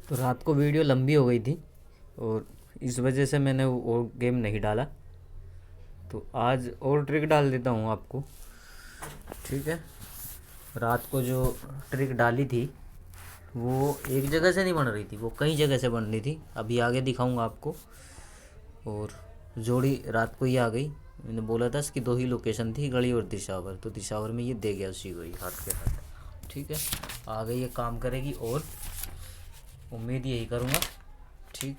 तो रात को वीडियो लंबी हो गई थी और इस वजह से मैंने वो गेम नहीं डाला। तो आज और ट्रिक डाल देता हूँ आपको, ठीक है। रात को जो ट्रिक डाली थी वो एक जगह से नहीं बन रही थी, वो कई जगह से बन रही थी। अभी आगे दिखाऊंगा आपको। और जोड़ी रात को ही आ गई। मैंने बोला था इसकी दो ही लोकेशन थी, गढ़ी और दिशावर, तो दिशावर में ये दे गया उसी को ही हाथ के हाथ, ठीक है। आ गई, ये काम करेगी और उम्मीद यही करूँगा, ठीक।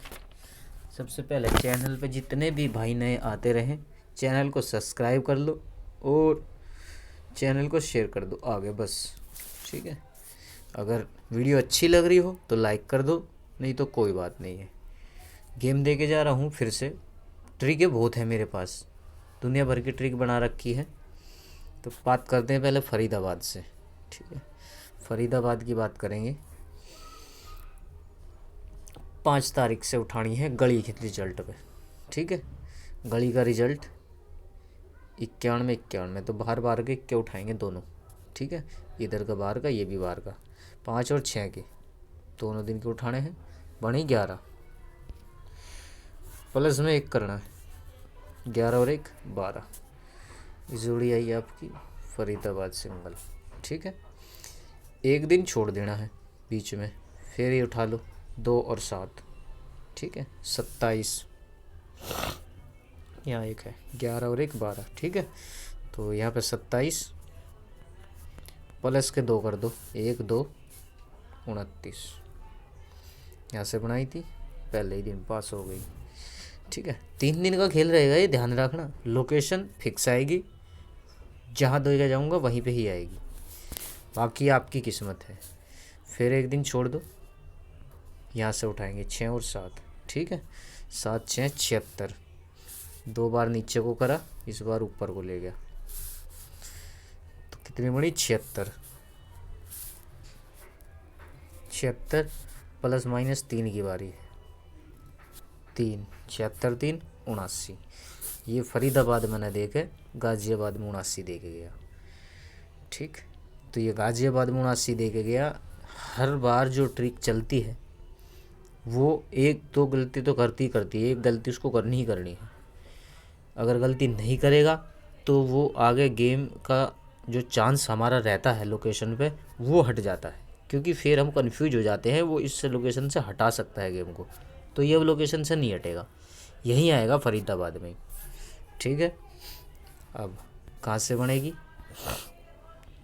सबसे पहले चैनल पे जितने भी भाई नए आते रहें, चैनल को सब्सक्राइब कर लो और चैनल को शेयर कर दो आगे, बस, ठीक है। अगर वीडियो अच्छी लग रही हो तो लाइक कर दो, नहीं तो कोई बात नहीं है। गेम दे के जा रहा हूँ फिर से। ट्रिकें बहुत है मेरे पास, दुनिया भर की ट्रिक बना रखी है। तो बात करते हैं पहले फरीदाबाद से, ठीक है। फरीदाबाद की बात करेंगे। 5 तारीख से उठानी है गली के रिजल्ट पे, ठीक है। गली का रिजल्ट 91 तो बाहर बाहर के इक्के उठाएंगे दोनों, ठीक है। इधर का बाहर का, ये भी बाहर का, 5 और 6 के दोनों दिन के उठाने हैं। बने 11, प्लस में 1 करना है, 11 और 1 12। जोड़ी आई आपकी फरीदाबाद सिंगल, ठीक है। एक दिन छोड़ देना है बीच में, फिर ये उठा लो 2 और 7, ठीक है। 27 यहाँ एक है, 11 और 1 12, ठीक है। तो यहाँ पे 27 प्लस के 2 कर दो, 1 2 29। यहाँ से बनाई थी, पहले ही दिन पास हो गई, ठीक है। 3 दिन का खेल रहेगा, ये ध्यान रखना। लोकेशन फिक्स आएगी, जहाँ देगा जाऊँगा वहीं पे ही आएगी, बाकी आपकी किस्मत है। फिर एक दिन छोड़ दो, यहाँ से उठाएंगे 6 और 7, ठीक है। 7 6 76, 2 बार नीचे को करा, इस बार ऊपर को ले गया, तो कितनी बड़ी 76। 76 प्लस माइनस 3 की बारी है, 3 76 3 79। ये फरीदाबाद मैंने देखे, गाज़ियाबाद में 79 दे के गया, ठीक। तो ये गाज़ियाबाद में 79 दे के गया। हर बार जो ट्रिक चलती है वो 1 2 गलती तो करती ही करती है, एक गलती उसको करनी ही करनी है। अगर गलती नहीं करेगा तो वो आगे गेम का जो चांस हमारा रहता है लोकेशन पे, वो हट जाता है, क्योंकि फिर हम कंफ्यूज हो जाते हैं। वो इस लोकेशन से हटा सकता है गेम को, तो ये अब लोकेशन से नहीं हटेगा, यहीं आएगा फरीदाबाद में, ठीक है। अब कहाँ से बनेगी,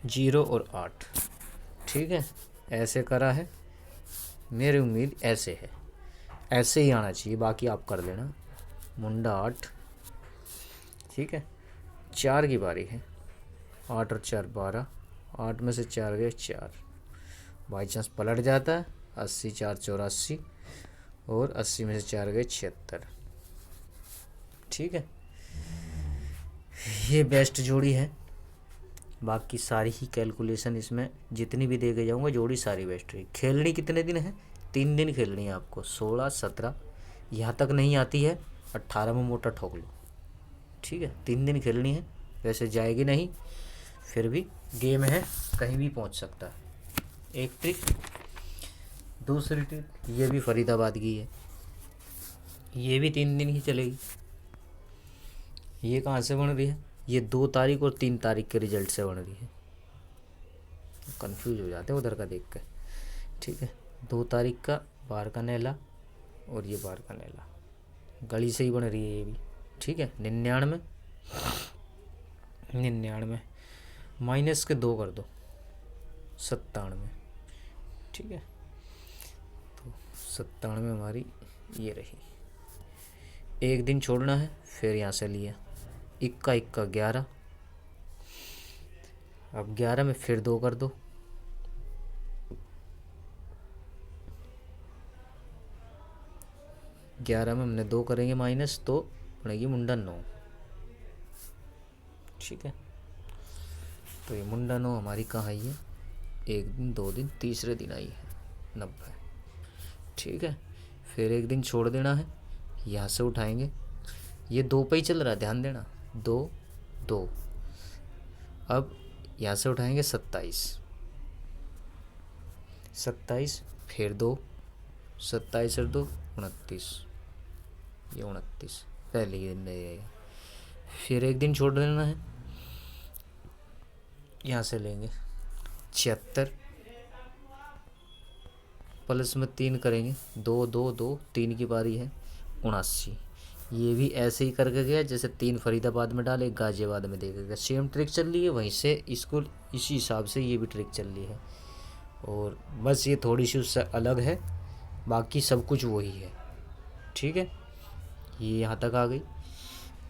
0 और 8, ठीक है। ऐसे करा है, मेरी उम्मीद ऐसे है, ऐसे ही आना चाहिए, बाकी आप कर लेना। मुंडा 8, ठीक है। 4 की बारी है, 8 और 4 12, 8 में से 4 गए 4, बाई चांस पलट जाता है। 80 4 84, और 80 में से 4 गए 76, ठीक है। ये बेस्ट जोड़ी है, बाकी सारी ही कैलकुलेशन इसमें जितनी भी दे के जाऊँगा जोड़ी सारी बेस्ट है। खेलनी कितने दिन है, 3 दिन खेलनी है आपको, 16 17, यहाँ तक नहीं आती है 18 में मोटा ठोक लो, ठीक है। 3 दिन खेलनी है, वैसे जाएगी नहीं, फिर भी गेम है, कहीं भी पहुंच सकता है। एक ट्रिक। दूसरी ट्रिक ये भी फरीदाबाद की है, ये भी 3 दिन ही चलेगी। ये कहाँ से बन रही है, ये 2 तारीख और 3 तारीख के रिजल्ट से बन रही है। कंफ्यूज हो जाते हैं उधर का देख कर, ठीक है। 2 तारीख का बाहर का नैला और ये बाहर का नैला, गली से ही बन रही है ये भी, ठीक है। 99 99 माइनस के 2 कर दो, 97, ठीक है। तो 97 हमारी ये रही। एक दिन छोड़ना है, फिर यहाँ से लिया 1 11, अब 11 में फिर 2 कर दो, 11 में हमने 2 करेंगे माइनस, तो बनेगी मुंडा 9, ठीक है। तो ये मुंडा 9 हमारी कहाँ आई है, 1 दिन 2 दिन तीसरे दिन आई है 90, ठीक है। फिर एक दिन छोड़ देना है, यहाँ से उठाएंगे, ये 2 पे ही चल रहा है, ध्यान देना, 2 2। अब यहाँ से उठाएंगे 27 27, फिर 2, 27 और 2 29, ये 29 पहले ही दिन रहेगा। फिर एक दिन छोड़ देना है, यहाँ से लेंगे 76 प्लस में 3 करेंगे, 2 2 2 3 की बारी है 79। ये भी ऐसे ही करके गया जैसे 3 फरीदाबाद में डाले, गाजियाबाद में देगा गया। सेम ट्रिक चल रही है, वहीं से इसको इसी हिसाब से ये भी ट्रिक चल रही है, और बस ये थोड़ी सी उससे अलग है, बाकी सब कुछ वही है। ठीक है, ये यहाँ तक आ गई।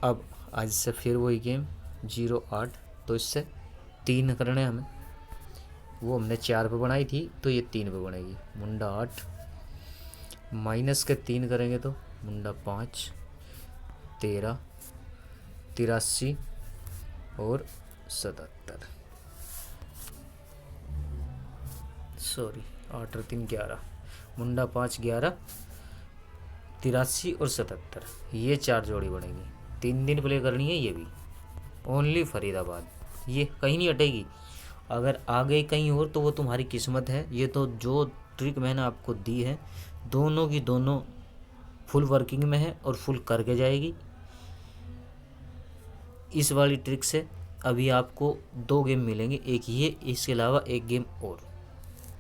अब आज से फिर वही गेम 08, तो इससे 3 करने हैं हमें, वो हमने 4 पे बनाई थी तो ये 3 पे बनेगी। मुंडा 8 माइनस के 3 करेंगे तो मुंडा 5 13 83 और 77, सॉरी 8 और 3 11, मुंडा 5 11 83 और 77, ये 4 जोड़ी बनेगी। 3 दिन प्ले करनी है ये भी, ओनली फरीदाबाद, ये कहीं नहीं हटेगी। अगर आ गई कहीं और तो वो तुम्हारी किस्मत है। ये तो जो ट्रिक मैंने आपको दी है दोनों की दोनों फुल वर्किंग में है और फुल करके जाएगी। इस वाली ट्रिक से अभी आपको 2 गेम मिलेंगे, एक ये, इसके अलावा एक गेम और।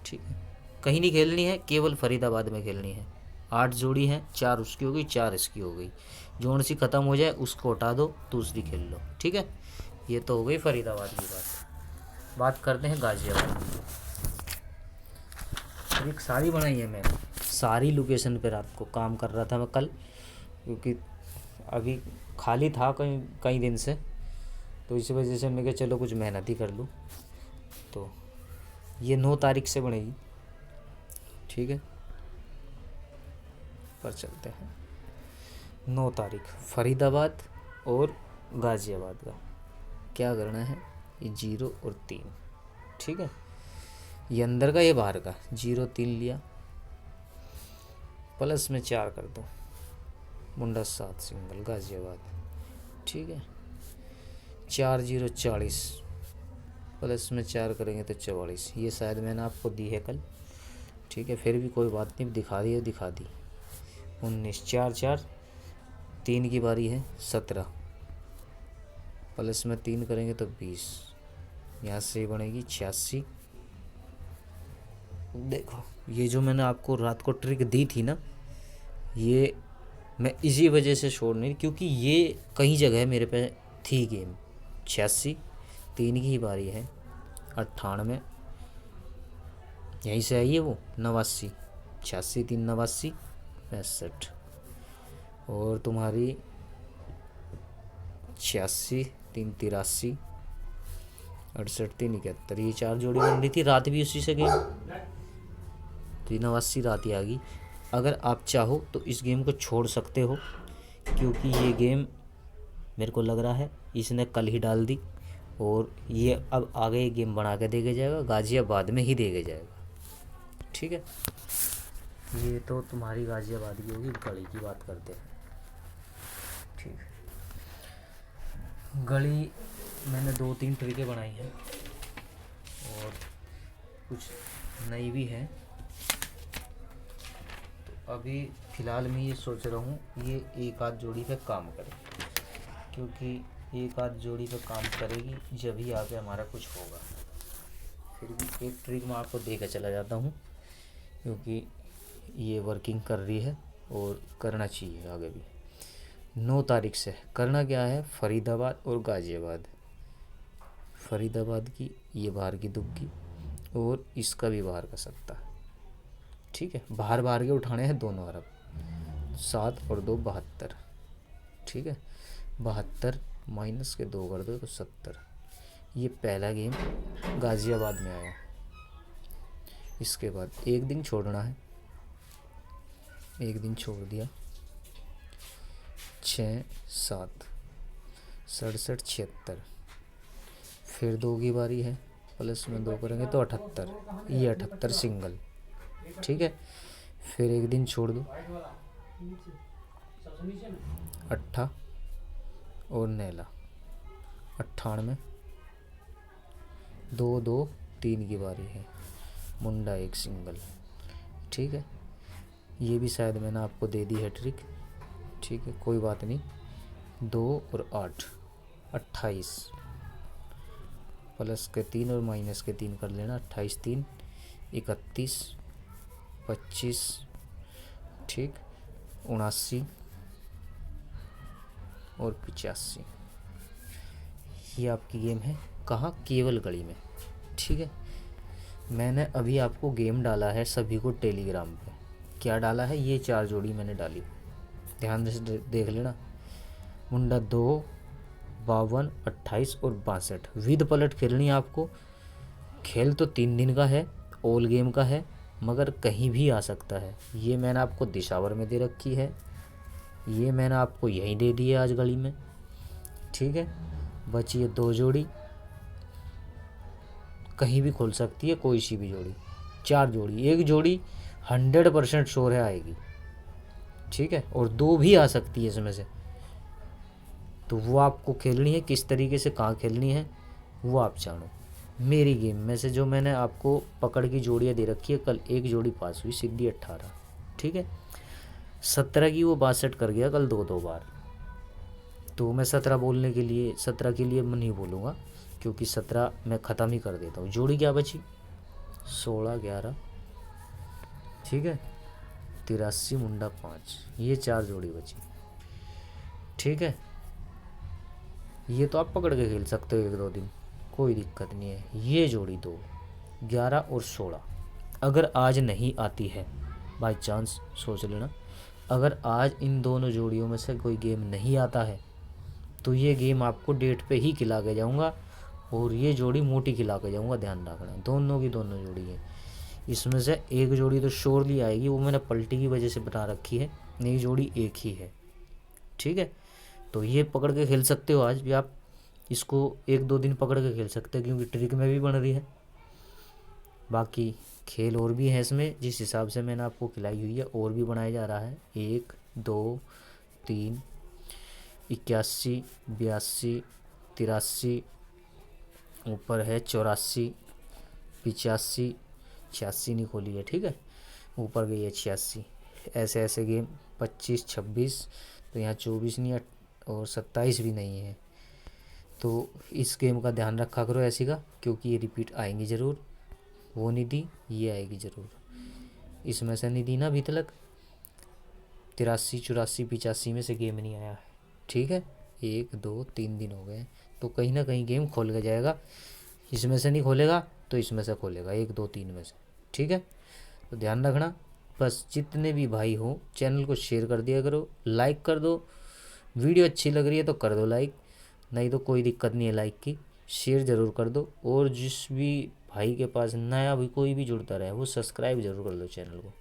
ठीक है, कहीं नहीं खेलनी है, केवल फरीदाबाद में खेलनी है। 8 जोड़ी हैं, 4 उसकी हो गई 4 इसकी हो गई, जोन सी ख़त्म हो जाए उसको हटा दो, दूसरी खेल लो। ठीक है, ये तो हो गई फरीदाबाद की बात करते हैं गाजियाबाद की। ट्रिक सारी बनाई है मैंने, सारी लोकेशन पर रात को काम कर रहा था मैं कल, क्योंकि अभी खाली था कई दिन से, तो इस वजह से मैं कहा चलो कुछ मेहनत ही कर लूँ। तो ये 9 तारीख से बनेगी। ठीक है, पर चलते हैं 9 तारीख फरीदाबाद और गाजियाबाद का क्या करना है। ये 0 और 3, ठीक है, ये अंदर का ये बाहर का, 0 3 लिया, प्लस में 4 कर दो, मुंडा 7 सिंगल गाजियाबाद। ठीक है, 4 0 40, प्लस में 4 करेंगे तो 44, ये शायद मैंने आपको दी है कल। ठीक है, फिर भी कोई बात नहीं, दिखा दी है दिखा दी। 19 4 4 3 की बारी है 17, प्लस में 3 करेंगे तो 20, यहाँ से बनेगी 86। देखो ये जो मैंने आपको रात को ट्रिक दी थी ना, ये मैं इसी वजह से छोड़ नहीं, क्योंकि ये कई जगह मेरे पे थी गेम। 86 3 की ही बारी है 98, यहीं से आई है वो 89, 86 3 89 65, और तुम्हारी 86 3 83 68 3 71, ये 4 जोड़ी बन रही थी रात भी उसी से गेम, 89 रात ही आ गई। अगर आप चाहो तो इस गेम को छोड़ सकते हो, क्योंकि ये गेम मेरे को लग रहा है इसने कल ही डाल दी, और ये अब आगे गेम बना के देगा जाएगा, गाजियाबाद में ही देगा जाएगा। ठीक है, ये तो तुम्हारी गाजियाबाद की होगी। गली की बात करते हैं। ठीक है, गली मैंने 2-3 ट्रिकें बनाई हैं और कुछ नई भी हैं, तो अभी फ़िलहाल मैं ये सोच रहा हूँ ये एक आध जोड़ी पे काम करे, क्योंकि एक आध जोड़ी पे काम करेगी जब ही आगे हमारा कुछ होगा। फिर भी एक ट्रिक मैं आपको दे के चला जाता हूँ, क्योंकि ये वर्किंग कर रही है और करना चाहिए आगे भी। 9 तारीख से करना क्या है, फरीदाबाद और गाजियाबाद। फरीदाबाद की ये बाहर की दुग्गी और इसका भी बाहर का सत्ता। ठीक है, बाहर बाहर के उठाने हैं दोनों अरब, 7 और 2 72। ठीक है, 72 माइनस के 2 कर दो तो 70। ये पहला गेम गाजियाबाद में आया। इसके बाद एक दिन छोड़ना है, एक दिन छोड़ दिया, 6 7 67 76, फिर 2 की बारी है, प्लस में 2 करेंगे तो 78, ये 78 सिंगल। ठीक है, फिर एक दिन छोड़ दो, 8 और नैला 98, 2 2 3 की बारी है, मुंडा 1 सिंगल। ठीक है, ये भी शायद मैंने आपको दे दी है ट्रिक, ठीक है, कोई बात नहीं। 2 और 8 28, प्लस के 3 और माइनस के 3 कर लेना। 28 3 31 25, ठीक, 79 और 85। ये आपकी गेम है कहाँ, केवल गली में, ठीक है। मैंने अभी आपको गेम डाला है सभी को टेलीग्राम पे। क्या डाला है, ये 4 जोड़ी मैंने डाली, ध्यान से देख लेना। मुंडा 2 52 28 और 62 विद पलट खेलनी है आपको। खेल तो 3 दिन का है, ऑल गेम का है, मगर कहीं भी आ सकता है। ये मैंने आपको दिशावर में दे रखी है, ये मैंने आपको यहीं दे दी है आज गली में, ठीक है। बची है 2 जोड़ी, कहीं भी खोल सकती है कोई सी भी जोड़ी। 4 जोड़ी, एक जोड़ी 100% श्योर है आएगी, ठीक है, और 2 भी आ सकती है इसमें से। तो वो आपको खेलनी है, किस तरीके से कहाँ खेलनी है वो आप जानो। मेरी गेम में से जो मैंने आपको पकड़ की जोड़ियाँ दे रखी है, कल एक जोड़ी पास हुई सीधी 18, ठीक है। 17 की वो 62 कर गया कल 2 बार। तो मैं 17 बोलने के लिए, 17 के लिए मैं नहीं बोलूँगा, क्योंकि 17 मैं ख़त्म ही कर देता हूँ। जोड़ी क्या बची, 16 11, ठीक है, 83 मुंडा 5, ये 4 जोड़ी बची, ठीक है। ये तो आप पकड़ के खेल सकते हो 1-2 दिन, कोई दिक्कत नहीं है। ये जोड़ी 2 11 और 16 अगर आज नहीं आती है, बाई चांस सोच लेना, अगर आज इन दोनों जोड़ियों में से कोई गेम नहीं आता है तो ये गेम आपको डेट पे ही खिला के जाऊंगा, और ये जोड़ी मोटी खिला के जाऊंगा, ध्यान रखना। दोनों की दोनों जोड़ी है, इसमें से एक जोड़ी तो श्योरली आएगी, वो मैंने पलटी की वजह से बता रखी है, नई जोड़ी एक ही है, ठीक है। तो ये पकड़ के खेल सकते हो आज भी आप, इसको 1-2 दिन पकड़ के खेल सकते हो, क्योंकि ट्रिक में भी बन रही है। बाकी खेल और भी है इसमें, जिस हिसाब से मैंने आपको खिलाई हुई है और भी बनाया जा रहा है। 1 2 3 81 82 83, ऊपर है 84 85, 86 नहीं खोली है, ठीक है, ऊपर गई है 86। ऐसे ऐसे गेम 25 26, तो यहाँ 24 नहीं और 27 भी नहीं है। तो इस गेम का ध्यान रखा करो ऐसी का, क्योंकि ये रिपीट आएंगी ज़रूर। वो नहीं दी, ये आएगी ज़रूर। इसमें से नहीं दी ना अभी तक, 83 84 85 में से गेम नहीं आया है, ठीक है। 1 2 3 दिन हो गए, तो कहीं ना कहीं गेम खोल के जाएगा। इसमें से नहीं खोलेगा तो इसमें से खोलेगा, 1 2 3 में से, ठीक है। तो ध्यान रखना। बस जितने भी भाई हो चैनल को शेयर कर दिया करो, लाइक कर दो। वीडियो अच्छी लग रही है तो कर दो लाइक, नहीं तो कोई दिक्कत नहीं है लाइक की, शेयर ज़रूर कर दो। और जिस भी भाई के पास नया भी कोई भी जुड़ता रहे, वो सब्सक्राइब ज़रूर कर दो चैनल को।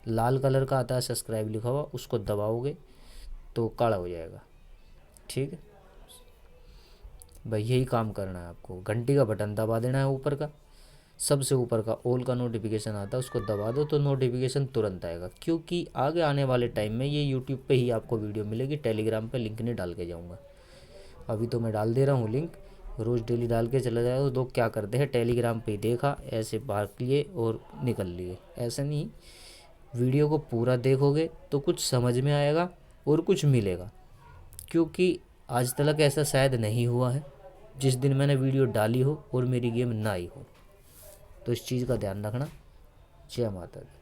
लाल कलर का आता है सब्सक्राइब लिखा हुआ, उसको दबाओगे तो काला हो जाएगा, ठीक है भाई। यही काम करना है आपको, घंटी का बटन दबा देना है ऊपर का, सबसे ऊपर का ऑल का नोटिफिकेशन आता है, उसको दबा दो तो नोटिफिकेशन तुरंत आएगा। क्योंकि आगे आने वाले टाइम में ये यूट्यूब पे ही आपको वीडियो मिलेगी, टेलीग्राम पे लिंक नहीं डाल के जाऊँगा। अभी तो मैं डाल दे रहा हूँ लिंक, रोज़ डेली डाल के चला जाएगा। तो लोग क्या करते हैं, टेलीग्राम पे ही देखा ऐसे भाग लिए और निकल लिए, ऐसा नहीं। वीडियो को पूरा देखोगे तो कुछ समझ में आएगा और कुछ मिलेगा, क्योंकि आज तक ऐसा शायद नहीं हुआ है जिस दिन मैंने वीडियो डाली हो और मेरी गेम ना आई हो। तो इस चीज़ का ध्यान रखना। जय माता दी।